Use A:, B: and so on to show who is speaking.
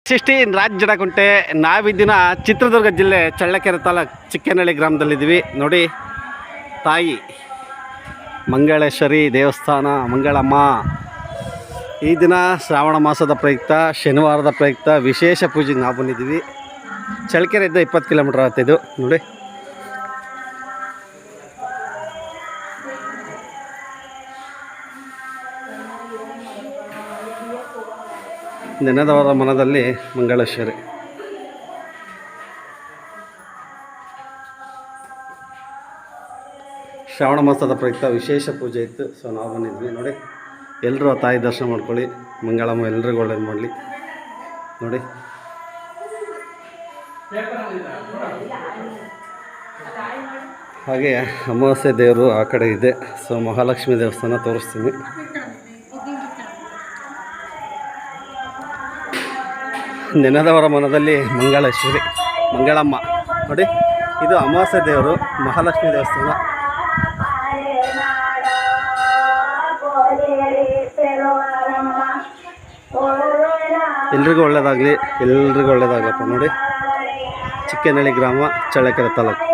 A: 16 ರಾಜ್ ಜಡಗುಂಟೆ. ನಾವಿದ್ದಿನ ಚಿತ್ರದುರ್ಗ ಜಿಲ್ಲೆ ಚಳ್ಳಕೆರೆ ತಾಲೂಕು ಚಿಕ್ಕನಹಳ್ಳಿ ಗ್ರಾಮದಲ್ಲಿದ್ದೀವಿ. ನೋಡಿ, ತಾಯಿ ಮಂಗಳೇಶ್ವರಿ ದೇವಸ್ಥಾನ, ಮಂಗಳಮ್ಮ. ಈ ದಿನ ಶ್ರಾವಣ ಮಾಸದ ಪ್ರಯುಕ್ತ, ಶನಿವಾರದ ಪ್ರಯುಕ್ತ ವಿಶೇಷ ಪೂಜೆಗೆ ನಾವು ಬಂದಿದ್ದೀವಿ. ಚಳ್ಳಕೆರೆಯಿಂದ 20 ಕಿಲೋಮೀಟರ್ ಆಗುತ್ತೆ ಇದು. ನೋಡಿ, ನೆನೆದವರ ಮನದಲ್ಲಿ ಮಂಗಳೇಶ್ವರಿ. ಶ್ರಾವಣ ಮಾಸದ ಪ್ರಯುಕ್ತ ವಿಶೇಷ ಪೂಜೆ ಇತ್ತು. ಸೊ ನಾವು ಬಂದಿದ್ವಿ. ನೋಡಿ, ಎಲ್ಲರೂ ಆ ತಾಯಿ ದರ್ಶನ ಮಾಡ್ಕೊಳ್ಳಿ. ಮಂಗಳಮ್ಮ ಎಲ್ರಿಗೂ ಒಳ್ಳೇದು ಮಾಡಲಿ. ನೋಡಿ, ಹಾಗೆ ಅಮಾವಾಸ್ಯೆ ದೇವರು ಆ ಕಡೆ ಇದೆ. ಸೊ ಮಹಾಲಕ್ಷ್ಮಿ ದೇವಸ್ಥಾನ ತೋರಿಸ್ತೀನಿ. ನೆನೆದವರ ಮನದಲ್ಲಿ ಮಂಗಳೇಶ್ವರಿ, ಮಂಗಳಮ್ಮ. ನೋಡಿ, ಇದು ಅಮಾವಾಸ್ಯೆ ದೇವರು, ಮಹಾಲಕ್ಷ್ಮಿ ದೇವಸ್ಥಾನ. ಎಲ್ರಿಗೂ ಒಳ್ಳೇದಾಗಲಿ, ಎಲ್ರಿಗೂ ಒಳ್ಳೇದಾಗಲಪ್ಪ. ನೋಡಿ, ಚಿಕ್ಕನಹಳ್ಳಿ ಗ್ರಾಮ, ಚಳ್ಳಕೆರೆ ತಾಲೂಕು.